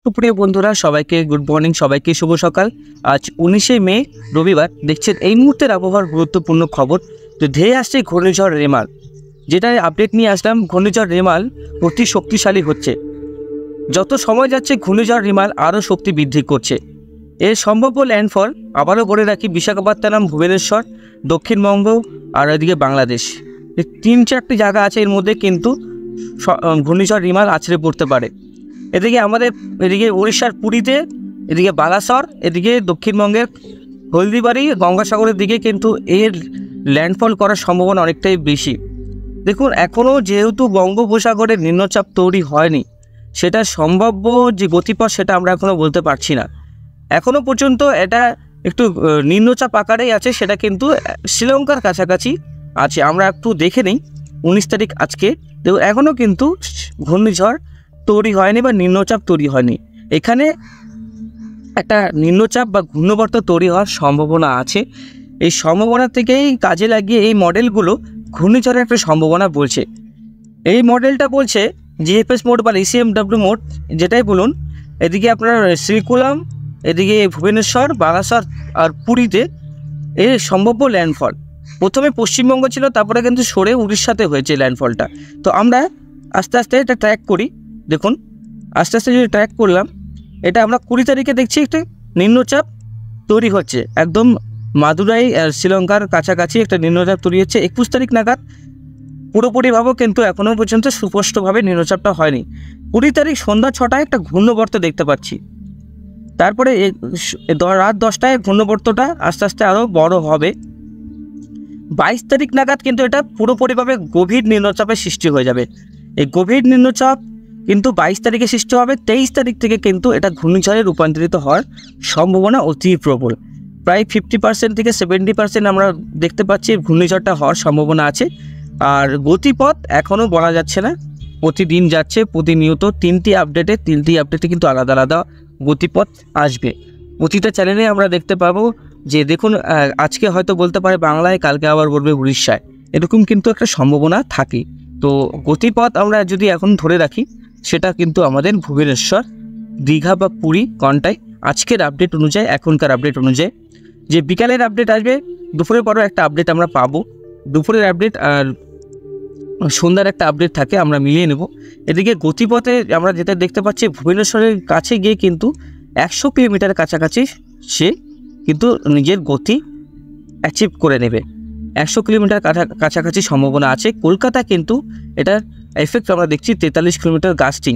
সুপ্রিয় বন্ধুরা সবাইকে গুড মর্নিং, সবাইকে শুভ সকাল। আজ 19শে মে রবিবার। দেখছেন এই মুহূর্তের আবহাওয়ার গুরুত্বপূর্ণ খবর। তো ধেয়ে আসছে ঘূর্ণিঝড় রেমাল, যেটা আপডেট নিয়ে আসলাম। ঘূর্ণিঝড় রেমাল অতি শক্তিশালী হচ্ছে। যত সময় যাচ্ছে ঘূর্ণিঝড় রেমাল আরও শক্তি বৃদ্ধি করছে। এর সম্ভাব্য ল্যান্ডফল আবারও বলে রাখি, বিশাখাপত্তনম, ভুবনেশ্বর, দক্ষিণবঙ্গ আর এদিকে বাংলাদেশ। এই 3-4টি জায়গা আছে, এর মধ্যে কিন্তু ঘূর্ণিঝড় রেমাল আছড়ে পড়তে পারে। এদিকে আমাদের এদিকে উড়িষ্যার পুরীতে, এদিকে বালাসর, এদিকে দক্ষিণবঙ্গের হলদিবাড়ি, গঙ্গাসাগরের দিকে কিন্তু এর ল্যান্ডফল করার সম্ভাবনা অনেকটাই বেশি। দেখুন, এখনও যেহেতু বঙ্গোপসাগরে নিম্নচাপ তৈরি হয়নি, সেটা সম্ভাব্য যে গতিপথ সেটা আমরা এখনও বলতে পারছি না। এখনও পর্যন্ত এটা একটু নিম্নচাপ আকারেই আছে, সেটা কিন্তু শ্রীলঙ্কার কাছাকাছি আছে। আমরা একটু দেখে নিই 19 তারিখ আজকে। দেখুন, এখনও কিন্তু ঘূর্ণিঝড় তৈরি হয়নি বা নিম্নচাপ তৈরি হয়নি। এখানে একটা নিম্নচাপ বা ঘূর্ণবর্ত তৈরি হওয়ার সম্ভাবনা আছে। এই সম্ভাবনা থেকেই কাজে লাগিয়ে এই মডেলগুলো ঘূর্ণিঝড়ের একটা সম্ভাবনা বলছে। এই মডেলটা বলছে জিএফএস মোড বা ইসিএমডব্লিউ মোড, যেটাই বলুন। এদিকে আপনার শ্রীকুলাম, এদিকে ভুবনেশ্বর, বালাসর আর পুরীতে এর সম্ভাব্য ল্যান্ডফল। প্রথমে পশ্চিমবঙ্গ ছিল, তারপরে কিন্তু সরে উড়িষ্যাতে হয়েছে ল্যান্ডফলটা। তো আমরা আস্তে আস্তে এটা ট্র্যাক করি। দেখুন, আস্তে আস্তে যদি ট্র্যাক করলাম, এটা আমরা 20 তারিখে দেখছি একটা নিম্নচাপ তৈরি হচ্ছে, একদম মাদুরাই আর শ্রীলঙ্কার কাছাকাছি একটা নিম্নচাপ তৈরি হচ্ছে। 21 তারিখ নাগাদ পুরোপুরিভাবে কিন্তু এখনও পর্যন্ত সুস্পষ্টভাবে নিম্নচাপটা হয়নি। 20 তারিখ সন্ধ্যা 6টায় একটা ঘূর্ণবর্ত দেখতে পাচ্ছি। তারপরে রাত 10টায় ঘূর্ণবর্তটা আস্তে আস্তে আরও বড় হবে। 22 তারিখ নাগাদ কিন্তু এটা পুরোপুরিভাবে গভীর নিম্নচাপের সৃষ্টি হয়ে যাবে। এই গভীর নিম্নচাপ কিন্তু 22 তারিখে সৃষ্টি হবে। 23 তারিখ থেকে কিন্তু এটা ঘূর্ণিঝড়ে রূপান্তরিত হওয়ার সম্ভাবনা অতি প্রবল। প্রায় 50% থেকে 70% আমরা দেখতে পাচ্ছি ঘূর্ণিঝড়টা হওয়ার সম্ভাবনা আছে। আর গতিপথ এখনও বলা যাচ্ছে না, প্রতিদিন যাচ্ছে, প্রতিনিয়ত 3টি আপডেটে কিন্তু আলাদা আলাদা গতিপথ আসবে। প্রতিটা চ্যানেলে আমরা দেখতে পাবো যে দেখুন, আজকে হয়তো বলতে পারে বাংলায়, কালকে আবার বলবে উড়িষ্যায়, এরকম কিন্তু একটা সম্ভাবনা থাকে। তো গতিপথ আমরা যদি এখন ধরে রাখি, সেটা কিন্তু আমাদের ভুবনেশ্বর, দীঘা বা পুরী কোনটায় আজকের আপডেট অনুযায়ী, এখনকার আপডেট অনুযায়ী। যে বিকালের আপডেট আসবে, দুপুরের পরও একটা আপডেট আমরা পাবো। দুপুরের আপডেট আর সন্ধ্যার একটা আপডেট থাকে, আমরা মিলিয়ে নেব। এদিকে গতিপথে আমরা যেটা দেখতে পাচ্ছি, ভুবনেশ্বরের কাছে গিয়ে কিন্তু 100 কিলোমিটার কাছাকাছি সে কিন্তু নিজের গতি অ্যাচিভ করে নেবে। 100 কিলোমিটার কাছাকাছি সম্ভাবনা আছে। কলকাতা কিন্তু এটার এফেক্ট আমরা দেখছি 43 কিলোমিটার গাস্টিং।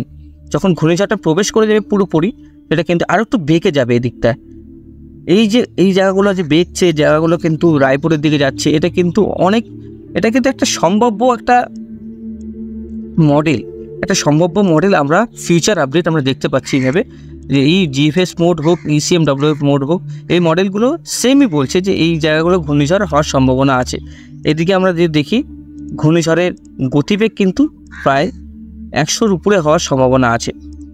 যখন ঘূর্ণিঝড়টা প্রবেশ করে যাবে পুরোপুরি, এটা কিন্তু আরও একটু বেঁকে যাবে এদিকটা। এই জায়গাগুলো যে বেঁকছে, জায়গাগুলো কিন্তু রায়পুরের দিকে যাচ্ছে, এটা কিন্তু একটা সম্ভাব্য একটা মডেল। আমরা ফিউচার আপডেট আমরা দেখতে পাচ্ছি এইভাবে, যে এই জিএফএস মোড হোক, ইসিএমডব্লিউ মোড হোক, এই মডেলগুলো সেমই বলছে যে এই জায়গাগুলো ঘূর্ণিঝড় হওয়ার সম্ভাবনা আছে। এদিকে আমরা যদি দেখি, ঘূর্ণিঝড়ের গতিবেগ কিন্তু প্রায় 100-র উপরে হওয়ার সম্ভাবনা আছে।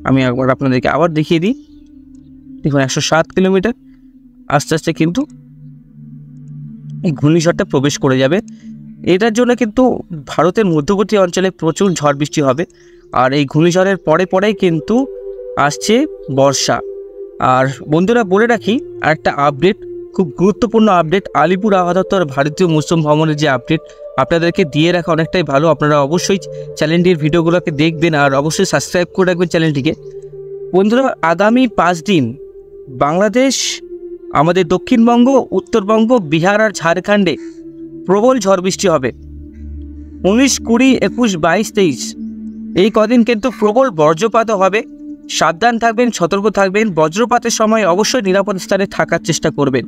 আমি একবার আপনাদেরকে আবার দেখিয়ে দিই। দেখুন, 107 কিলোমিটার আস্তে আস্তে কিন্তু এই ঘূর্ণিঝড়টা প্রবেশ করে যাবে। এটার জন্য কিন্তু ভারতের মধ্যবর্তী অঞ্চলে প্রচুর ঝড় বৃষ্টি হবে। আর এই ঘূর্ণিঝড়ের পরেই কিন্তু আসছে বর্ষা। আর বন্ধুরা বলে রাখি, আরেকটা আপডেট, খুব গুরুত্বপূর্ণ আপডেট, আলিপুর আবহাওয়া দপ্তর ভারতীয় মৌসুম ভবনের যে আপডেট আপনাদেরকে দিয়ে রাখা অনেকটাই ভালো। আপনারা অবশ্যই চ্যানেলটির ভিডিওগুলোকে দেখবেন আর অবশ্যই সাবস্ক্রাইব করে রাখবেন চ্যানেলটিকে। বন্ধুরা, আগামী 5 দিন বাংলাদেশ, আমাদের দক্ষিণবঙ্গ, উত্তরবঙ্গ, বিহার আর ঝাড়খণ্ডে প্রবল ঝড় বৃষ্টি হবে। 19, 20, 21, 22, 23 এই কদিন কিন্তু প্রবল বজ্রপাতও হবে। সাবধান থাকবেন, সতর্ক থাকবেন। বজ্রপাতের সময় অবশ্যই নিরাপদ স্থানে থাকার চেষ্টা করবেন।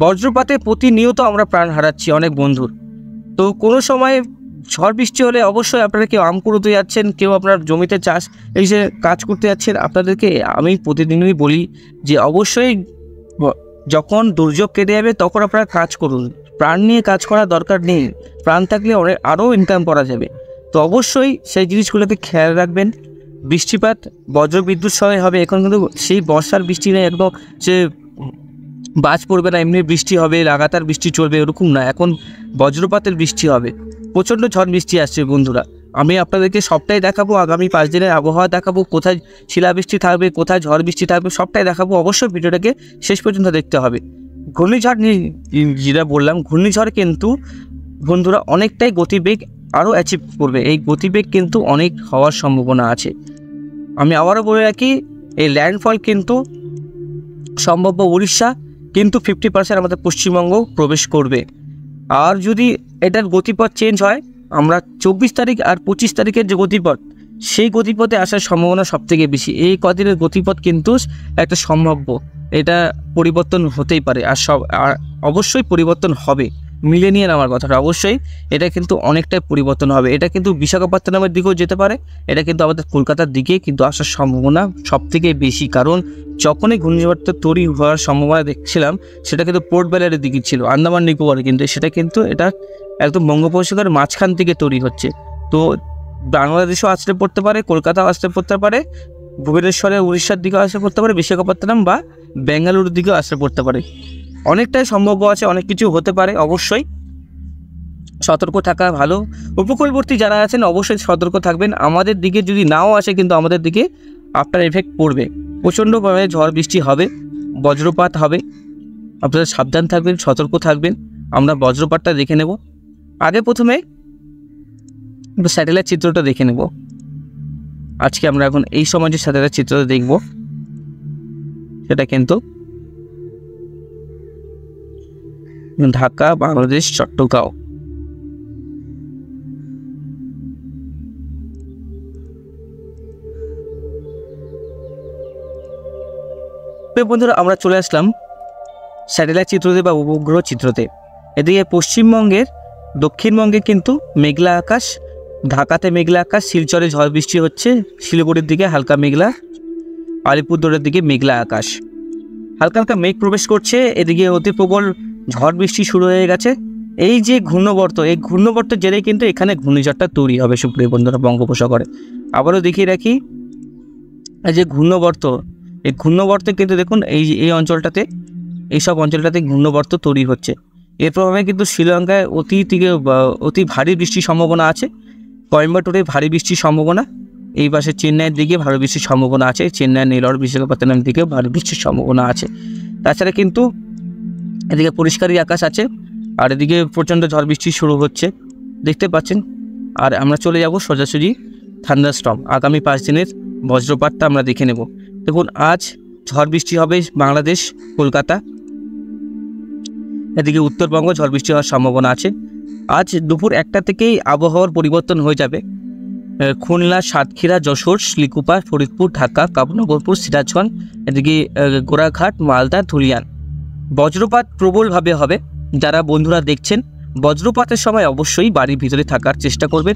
বজ্রপাতে প্রতিনিয়ত আমরা প্রাণ হারাচ্ছি অনেক বন্ধুর। তো কোনো সময় ঝড় বৃষ্টি হলে অবশ্যই আপনারা কেউ আম কুড়োতে যাচ্ছেন, কেউ আপনার জমিতে চাষ এই যে কাজ করতে যাচ্ছেন, আপনাদেরকে আমি প্রতিদিনই বলি যে অবশ্যই যখন দুর্যোগ কেটে যাবে তখন আপনারা কাজ করুন। প্রাণ নিয়ে কাজ করার দরকার নেই, প্রাণ থাকলে আরও ইনকাম করা যাবে। তো অবশ্যই সেই জিনিসগুলোকে খেয়াল রাখবেন। বৃষ্টিপাত বজ্রবিদ্যুৎ সহ হবে। এখন কিন্তু সেই বর্ষার বৃষ্টি নেই, একদম সে বাজ পড়বে না, এমনি বৃষ্টি হবে, লাগাতার বৃষ্টি চলবে, এরকম না। এখন বজ্রপাতের বৃষ্টি হবে, প্রচণ্ড ঝড় বৃষ্টি আসছে বন্ধুরা। আমি আপনাদেরকে সবটাই দেখাবো, আগামী 5 দিনের আবহাওয়া দেখাবো, কোথায় শিলাবৃষ্টি থাকবে, কোথায় ঝড় বৃষ্টি থাকবে, সবটাই দেখাবো। অবশ্যই ভিডিওটাকে শেষ পর্যন্ত দেখতে হবে। ঘূর্ণিঝড় নিয়ে যেটা বললাম, ঘূর্ণিঝড় কিন্তু বন্ধুরা অনেকটাই গতিবেগ আরও অ্যাচিভ করবে। এই গতিবেগ কিন্তু অনেক হওয়ার সম্ভাবনা আছে। আমি আবারও বলে রাখি, এই ল্যান্ডফল কিন্তু সম্ভাব্য উড়িষ্যা কিন্তু 50% আমাদের পশ্চিমবঙ্গ প্রবেশ করবে। আর যদি এটার গতিপথ চেঞ্জ হয়, আমরা 24 তারিখ আর 25 তারিখের যে গতিপথ, সেই গতিপথে আসার সম্ভাবনা সবথেকে বেশি। এই কদিনের গতিপথ কিন্তু একটা সম্ভাব্য, এটা পরিবর্তন হতেই পারে, আর অবশ্যই পরিবর্তন হবে। মিলে নিয়ে আমার কথাটা, অবশ্যই এটা কিন্তু অনেকটাই পরিবর্তন হবে। এটা কিন্তু বিশাখাপত্তনমের দিকেও যেতে পারে, এটা কিন্তু আমাদের কলকাতার দিকে কিন্তু আসার সম্ভাবনা সবথেকে বেশি। কারণ যখনই ঘূর্ণিঝড়টা তৈরি হওয়ার সম্ভাবনা দেখছিলাম, সেটা কিন্তু পোর্ট ব্লেয়ারের দিকে ছিল, আন্দামান নিকোবরে, কিন্তু সেটা কিন্তু এটা একদম বঙ্গোপসাগরের মাঝখান থেকে তৈরি হচ্ছে। তো বাংলাদেশও আসতে পড়তে পারে, কলকাতাও আসতে পড়তে পারে, ভুবনেশ্বরে উড়িষ্যার দিকেও আসতে পড়তে পারে, বিশাখাপত্তনম বা বেঙ্গালুরুর দিকেও আসতে পড়তে পারে। অনেকটাই সম্ভাব্য আছে, অনেক কিছু হতে পারে। অবশ্যই সতর্ক থাকা ভালো। উপকূলবর্তী যারা আছেন অবশ্যই সতর্ক থাকবেন। আমাদের দিকে যদি নাও আসে, কিন্তু আমাদের দিকে আফটার এফেক্ট পড়বে। প্রচণ্ডভাবে ঝড় বৃষ্টি হবে, বজ্রপাত হবে, আপনারা সাবধান থাকবেন, সতর্ক থাকবেন। আমরা বজ্রপাতটা দেখে নেব। আগে প্রথমে স্যাটেলাইট চিত্রটা দেখে নেব। আজকে আমরা এখন এই সময় যে স্যাটেলাইট চিত্রটা দেখব, সেটা কিন্তু ঢাকা, বাংলাদেশ, চট্টগ্রাম। বন্ধুরা, আমরা চলে আসলাম স্যাটেলাইট চিত্রতে বা উপগ্রহ চিত্রতে। এদিকে পশ্চিমবঙ্গের দক্ষিণবঙ্গে কিন্তু মেঘলা আকাশ, ঢাকাতে মেঘলা আকাশ, শিলচরে ঝড় বৃষ্টি হচ্ছে, শিলিগুড়ির দিকে হালকা মেঘলা, আলিপুরদুয়ারের দিকে মেঘলা আকাশ, হালকা হালকা মেঘ প্রবেশ করছে। এদিকে অতি প্রবল ঝড় বৃষ্টি শুরু হয়ে গেছে। এই যে ঘূর্ণবর্ত, এই ঘূর্ণবর্তের জেরেই কিন্তু এখানে ঘূর্ণিঝড়টা তৈরি হবে সুপ্রিয় বন্ধুরা বঙ্গোপসাগরে। আবারও দেখিয়ে রাখি, এই যে ঘূর্ণবর্ত, এই ঘূর্ণবর্তে কিন্তু দেখুন এই অঞ্চলটাতে, এইসব অঞ্চলটাতে ঘূর্ণবর্ত তৈরি হচ্ছে। এর প্রভাবে কিন্তু শ্রীলঙ্কায় অতি ভারী বৃষ্টির সম্ভাবনা আছে। কোয়েম্বাটুরে ভারী বৃষ্টির সম্ভাবনা, এই পাশে চেন্নাইয়ের দিকে ভারী বৃষ্টির সম্ভাবনা আছে, চেন্নাই, নেলোর, বিশাখাপত্তনম দিকে ভারী বৃষ্টির সম্ভাবনা আছে। তাছাড়া কিন্তু এদিকে পরিষ্কারই আকাশ আছে, আর এদিকে প্রচণ্ড ঝড় বৃষ্টি শুরু হচ্ছে, দেখতে পাচ্ছেন। আর আমরা চলে যাব সোজাসুজি থান্ডারস্টর্ম, আগামী 5 দিনের বজ্রপাতটা আমরা দেখে নেব। দেখুন, আজ ঝড় বৃষ্টি হবে বাংলাদেশ, কলকাতা, এদিকে উত্তরবঙ্গ ঝড় বৃষ্টি হওয়ার সম্ভাবনা আছে। আজ দুপুর 1টা থেকেই আবহাওয়ার পরিবর্তন হয়ে যাবে। খুলনা, সাতক্ষীরা, যশোর, শিলিগুড়ি, ফরিদপুর, ঢাকা, কামরূপ, সিরাজগঞ্জ, এদিকে গোড়াঘাট, মালদা, ধুলিয়ান বজ্রপাত প্রবলভাবে হবে। যারা বন্ধুরা দেখছেন, বজ্রপাতের সময় অবশ্যই বাড়ির ভিতরে থাকার চেষ্টা করবেন।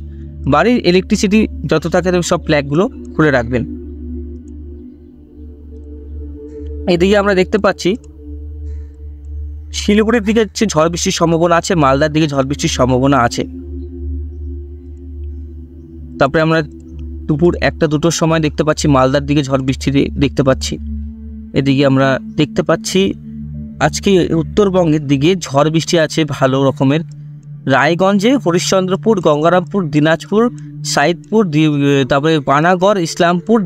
বাড়ির ইলেকট্রিসিটি যত থাকে সব প্লাগগুলো খুলে রাখবেন। এদিকে আমরা দেখতে পাচ্ছি শিলিগুড়ির দিকে ঝড় বৃষ্টির সম্ভাবনা আছে, মালদার দিকে ঝড় বৃষ্টির সম্ভাবনা আছে। তারপরে আমরা দুপুর 1টা-2টোর সময় দেখতে পাচ্ছি মালদার দিকে ঝড় বৃষ্টি দেখতে পাচ্ছি। এদিকে আমরা দেখতে পাচ্ছি আজকে উত্তরবঙ্গের দিকে ঝড় বৃষ্টি আছে ভালো রকমের। রায়গঞ্জে, হরিশ্চন্দ্রপুর, গঙ্গারামপুর, দিনাজপুর, সাইদপুর, তারপরে পানাগড়, ইসলামপুর,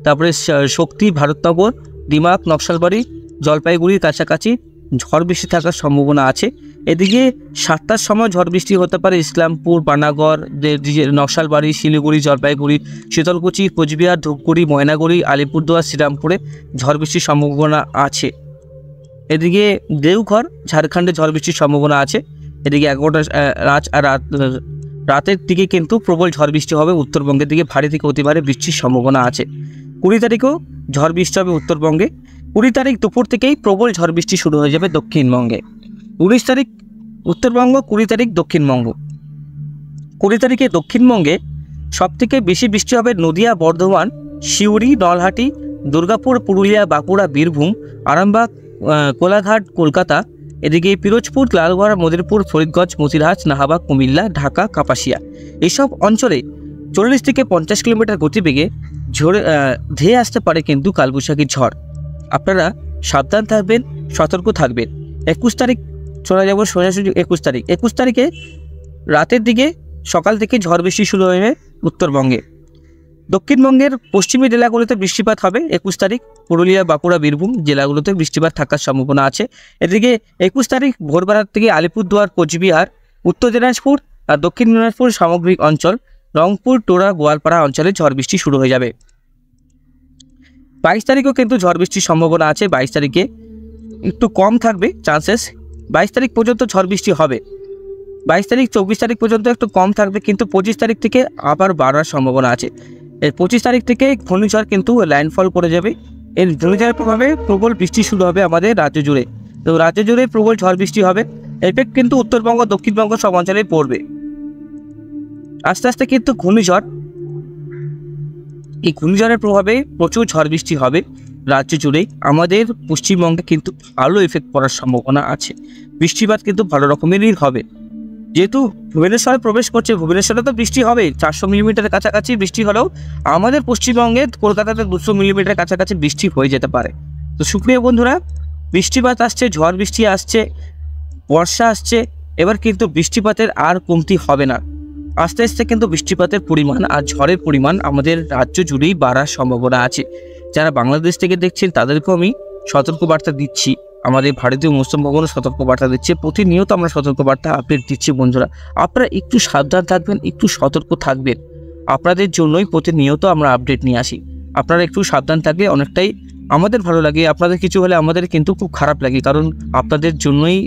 তারপরে শক্তি, ভারতনগর, দিমাগ, নকশালবাড়ি, জলপাইগুড়ির কাছাকাছি ঝড় বৃষ্টি থাকার সম্ভাবনা আছে। এদিকে 7টার সময় ঝড় বৃষ্টি হতে পারে ইসলামপুর, পানাগড়, নকশালবাড়ি, শিলিগুড়ি, জলপাইগুড়ি, শীতলকুচি, কোচবিহার, ধূপগুড়ি, ময়নাগুড়ি, আলিপুরদুয়ার, শ্রীরামপুরে ঝড় বৃষ্টির সম্ভাবনা আছে। এদিকে দেওঘর, ঝাড়খণ্ডে ঝড় বৃষ্টির সম্ভাবনা আছে। এদিকে 11টা রাতের দিকে কিন্তু প্রবল ঝড় বৃষ্টি হবে উত্তরবঙ্গের দিকে, ভারী থেকে অতি ভারী বৃষ্টির সম্ভাবনা আছে। 20 তারিখেও ঝড় বৃষ্টি হবে উত্তরবঙ্গে। 20 তারিখ দুপুর থেকেই প্রবল ঝড় বৃষ্টি শুরু হয়ে যাবে দক্ষিণবঙ্গে। 19 তারিখ উত্তরবঙ্গ, 20 তারিখ দক্ষিণবঙ্গ। 20 তারিখে দক্ষিণবঙ্গে সবথেকে বেশি বৃষ্টি হবে নদিয়া, বর্ধমান, সিউড়ি, নলহাটি, দুর্গাপুর, পুরুলিয়া, বাঁকুড়া, বীরভূম, আরামবাগ, কোলাঘাট, কলকাতা। এদিকে পিরোজপুর, লালগড়, মদিরপুর, ফরিদগঞ্জ, মতিরহাট, নাহাবাগ, কুমিল্লা, ঢাকা, কাপাসিয়া, এইসব অঞ্চলে 40 থেকে 50 কিলোমিটার গতিবেগে ধেয়ে আসতে পারে কিন্তু কালবৈশাখী ঝড়। আপনারা সাবধান থাকবেন, সতর্ক থাকবেন। 21 তারিখ চলে যাব সোজাসুজি 21 তারিখ। 21 তারিখে রাতের দিকে সকাল থেকে ঝড় বৃষ্টি শুরু হবে উত্তরবঙ্গে। দক্ষিণবঙ্গের পশ্চিমী জেলাগুলোতে বৃষ্টিপাত হবে 21 তারিখ। পুরুলিয়া, বাঁকুড়া, বীরভূম জেলাগুলোতে বৃষ্টিপাত থাকার সম্ভাবনা আছে। এদিকে 21 তারিখ ভোরবেলার থেকে আলিপুরদুয়ার, কোচবিহার, উত্তর দিনাজপুর আর দক্ষিণ দিনাজপুর সামগ্রিক অঞ্চল, রংপুর, টোড়া, গোয়ালপাড়া অঞ্চলে ঝড় বৃষ্টি শুরু হয়ে যাবে। 22 তারিখও কিন্তু ঝড় বৃষ্টির সম্ভাবনা আছে। 22 তারিখে একটু কম থাকবে চান্সেস। 22 তারিখ পর্যন্ত ঝড় বৃষ্টি হবে। 22 তারিখ 24 তারিখ পর্যন্ত একটু কম থাকবে, কিন্তু 25 তারিখ থেকে আবার বাড়ার সম্ভাবনা আছে। এর 25 তারিখ থেকে ঘূর্ণিঝড় কিন্তু ল্যান্ডফল করে যাবে। এর ঘূর্ণিঝড়ের প্রভাবে প্রবল বৃষ্টি শুরু হবে আমাদের রাজ্য জুড়ে। তো রাজ্য জুড়ে প্রবল ঝড় বৃষ্টি হবে। এফেক্ট কিন্তু উত্তরবঙ্গ, দক্ষিণবঙ্গ সব অঞ্চলেই পড়বে। আস্তে আস্তে কিন্তু এই ঘূর্ণিঝড়ের প্রভাবে প্রচুর ঝড় বৃষ্টি হবে রাজ্য জুড়েই। আমাদের পশ্চিমবঙ্গে কিন্তু ভালো এফেক্ট পড়ার সম্ভাবনা আছে। বৃষ্টিপাত কিন্তু ভালো রকমেরই হবে। যেহেতু ভুবনেশ্বরে প্রবেশ করছে, ভুবনেশ্বরে তো বৃষ্টি হবে, 400 মিলিমিটারের কাছাকাছি বৃষ্টি হলেও আমাদের পশ্চিমবঙ্গে কলকাতাতে 200 মিলিমিটারের কাছাকাছি বৃষ্টি হয়ে যেতে পারে। তো সুপ্রিয় বন্ধুরা, বৃষ্টিপাত আসছে, ঝড় বৃষ্টি আসছে, বর্ষা আসছে। এবার কিন্তু বৃষ্টিপাতের আর কমতি হবে না। আস্তে আস্তে কিন্তু বৃষ্টিপাতের পরিমাণ আর ঝড়ের পরিমাণ আমাদের রাজ্য জুড়েই বাড়ার সম্ভাবনা আছে। যারা বাংলাদেশ থেকে দেখছেন তাদেরকেও আমি সতর্কবার্তা দিচ্ছি। আমাদের ভারতীয় মৌসুম ভবনও সতর্কবার্তা দিচ্ছে। প্রতিনিয়ত আমরা সতর্কবার্তা আপডেট দিচ্ছি। বন্ধুরা, আপনারা একটু সাবধান থাকবেন, একটু সতর্ক থাকবেন। আপনাদের জন্যই প্রতিনিয়ত আমরা আপডেট নিয়ে আসি। আপনারা একটু সাবধান থাকলে অনেকটাই আমাদের ভালো লাগে। আপনাদের কিছু হলে আমাদের কিন্তু খুব খারাপ লাগে, কারণ আপনাদের জন্যই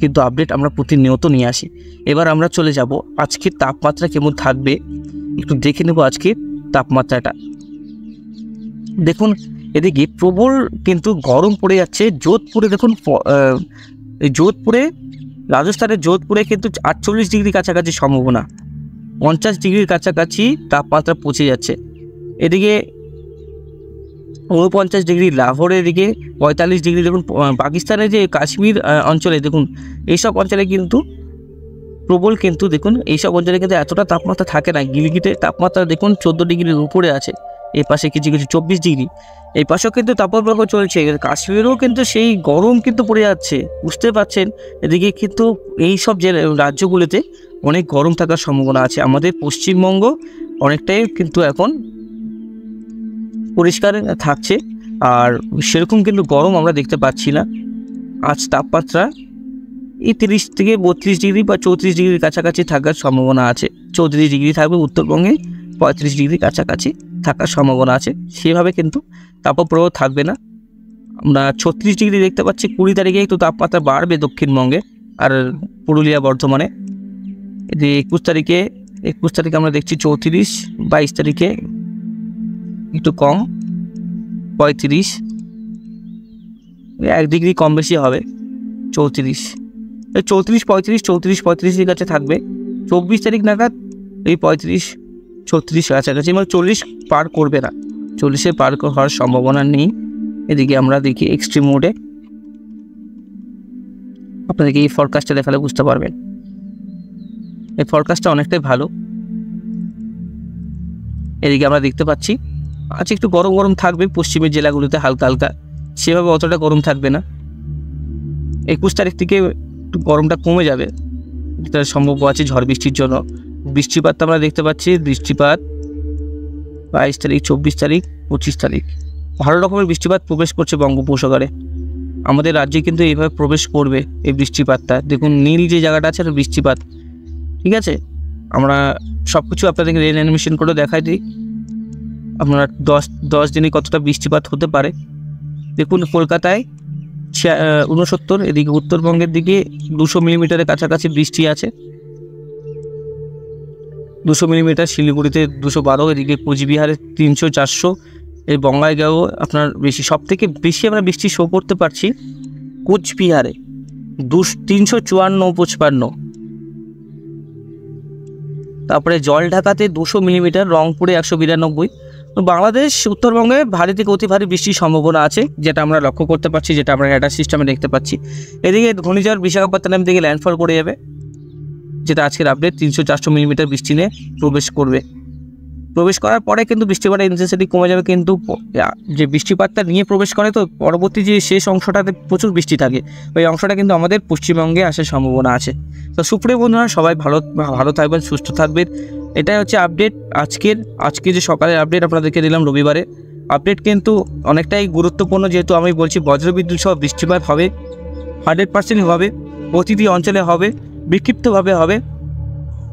কিন্তু আপডেট আমরা প্রতিনিয়ত নিয়ে আসি। এবার আমরা চলে যাব আজকের তাপমাত্রা কেমন থাকবে একটু দেখে নেব। আজকের তাপমাত্রাটা দেখুন, এদিকে প্রবল কিন্তু গরম পড়ে যাচ্ছে। যোধপুরে দেখুন, যোধপুরে, রাজস্থানের যোধপুরে কিন্তু 48 ডিগ্রি কাছাকাছি সম্ভাবনা, 50 ডিগ্রির কাছাকাছি তাপমাত্রা পৌঁছে যাচ্ছে। এদিকে 49 ডিগ্রি লাহোরের, এদিকে 45 ডিগ্রি। দেখুন পাকিস্তানের যে কাশ্মীর অঞ্চলে, দেখুন এইসব অঞ্চলে কিন্তু প্রবল, কিন্তু দেখুন এইসব অঞ্চলে কিন্তু এতটা তাপমাত্রা থাকে না। গিলগিতে তাপমাত্রা দেখুন 14 ডিগ্রির উপরে আছে। এই পাশে কিছু কিছু 24 ডিগ্রি। এই পাশেও কিন্তু তাপপ্রবাহ চলছে। কাশ্মীরেও কিন্তু সেই গরম কিন্তু পড়ে যাচ্ছে, বুঝতে পারছেন। এদিকে কিন্তু এই সব যে রাজ্যগুলিতে অনেক গরম থাকার সম্ভাবনা আছে। আমাদের পশ্চিমবঙ্গ অনেকটাই কিন্তু এখন পরিষ্কার থাকছে, আর সেরকম কিন্তু গরম আমরা দেখতে পাচ্ছি না। আজ তাপমাত্রা এই 30 থেকে 32 ডিগ্রি বা 34 ডিগ্রির কাছাকাছি থাকার সম্ভাবনা আছে। 34 ডিগ্রি থাকবে উত্তরবঙ্গে, 35 ডিগ্রির কাছাকাছি থাকার সম্ভাবনা আছে। সেভাবে কিন্তু তাপপ্রবাহ থাকবে না। আমরা 36 ডিগ্রি দেখতে পাচ্ছি। 20 তারিখে একটু তাপমাত্রা বাড়বে দক্ষিণবঙ্গে আর পুরুলিয়া, বর্ধমানে। এতে 21 তারিখে আমরা দেখছি 34। 22 তারিখে একটু কম, 35, 1 ডিগ্রি কম বেশি হবে, 34, 35 কাছে থাকবে। 24 তারিখ নাগাদ এই 35, 36 কাছাকাছি, মানে 40 পার করবে না, 40-এ পার হওয়ার সম্ভাবনা নেই। এদিকে আমরা দেখি এক্সট্রিম মোডে, আপনাদেরকে এই ফরকাস্টটা দেখালে বুঝতে পারবেন। এই ফরকাস্টটা অনেকটাই ভালো। এদিকে আমরা দেখতে পাচ্ছি আজ একটু গরম গরম থাকবে পশ্চিমের জেলাগুলোতে, হালকা হালকা, সেভাবে অতটা গরম থাকবে না। 21 তারিখ থেকে একটু গরমটা কমে যাবে, যেটা সম্ভব আছে ঝড় বৃষ্টির জন্য। বৃষ্টিপাত আমরা দেখতে পাচ্ছি, বৃষ্টিপাত 22 তারিখ, 24 তারিখ, 25 তারিখ ভালো রকমের বৃষ্টিপাত প্রবেশ করছে বঙ্গোপসাগরে। আমাদের রাজ্যে কিন্তু এইভাবে প্রবেশ করবে এই বৃষ্টিপাতটা। দেখুন নীল যে জায়গাটা আছে বৃষ্টিপাত, ঠিক আছে। আমরা সব কিছু আপনাদেরকে রেল অ্যানিমেশন করে দেখাই দিই। আপনারা 10 দিনে কতটা বৃষ্টিপাত হতে পারে দেখুন। কলকাতায় 69, এদিকে উত্তরবঙ্গের দিকে 200 মিলিমিটারের কাছাকাছি বৃষ্টি আছে, 200 মিলিমিটার। শিলিগুড়িতে 212, এদিকে কোচবিহারে 300, 400, এই বঙ্গাইগাঁও আপনার বেশি। সব থেকে বেশি আমরা বৃষ্টি শো করতে পারছি কোচবিহারে 354, 55। তারপরে জলঢাকাতে 200 মিলিমিটার, রংপুরে 192। তো বাংলাদেশ, উত্তরবঙ্গে ভারী থেকে অতি ভারী বৃষ্টির সম্ভাবনা আছে, যেটা আমরা লক্ষ্য করতে পারছি, যেটা আমরা রেডার সিস্টেমে দেখতে পাচ্ছি। এদিকে ঘূর্ণিঝড় বিশাখাপত্তনম দিকে ল্যান্ডফল করে যাবে, যেটা আজকের আপডেট 300-400 মিলিমিটার বৃষ্টি নিয়ে প্রবেশ করবে। প্রবেশ করার পরে কিন্তু বৃষ্টিপাতের ইন্টেন্সিটি কমে যাবে, কিন্তু যে বৃষ্টিপাতটা নিয়ে প্রবেশ করে তো পরবর্তী যে শেষ অংশটাতে প্রচুর বৃষ্টি থাকে, ওই অংশটা কিন্তু আমাদের পশ্চিমবঙ্গে আসার সম্ভাবনা আছে। তো সুপ্রিয় বন্ধুরা, সবাই ভালো থাকবেন, সুস্থ থাকবেন। এটাই হচ্ছে আপডেট আজকে যে সকালের আপডেট আপনাদেরকে দিলাম রবিবারে। আপডেট কিন্তু অনেকটাই গুরুত্বপূর্ণ, যেহেতু আমি বলছি বজ্রবিদ্যুৎ সহ বৃষ্টিপাত হবে, 100% হবে, প্রতিটি অঞ্চলে হবে, বিক্ষিপ্তভাবে হবে।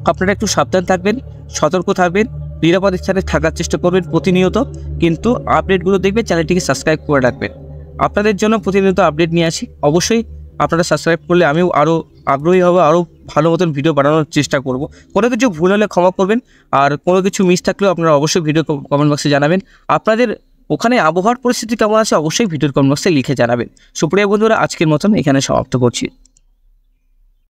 আপনারা একটু সাবধান থাকবেন, সতর্ক থাকবেন, নিরাপদ স্থানে থাকার চেষ্টা করবেন প্রতিনিয়ত। কিন্তু আপডেটগুলো দেখবেন, চ্যানেলটিকে সাবস্ক্রাইব করে রাখবেন। আপনাদের জন্য প্রতিনিয়ত আপডেট নিয়ে আসি। অবশ্যই আপনারা সাবস্ক্রাইব করলে আমিও আরও আগ্রহী হব, আরও ভালো মতন ভিডিও বানানোর চেষ্টা করব। কোনো কিছু ভুল হলে ক্ষমা করবেন, আর কোনো কিছু মিস থাকলেও আপনারা অবশ্যই ভিডিও কমেন্ট বক্সে জানাবেন। আপনাদের ওখানে আবহাওয়ার পরিস্থিতি কেমন আছে অবশ্যই ভিডিওর কমেন্ট বক্সে লিখে জানাবেন। সুপ্রিয় বন্ধুরা, আজকের মতন এখানে সমাপ্ত করছি।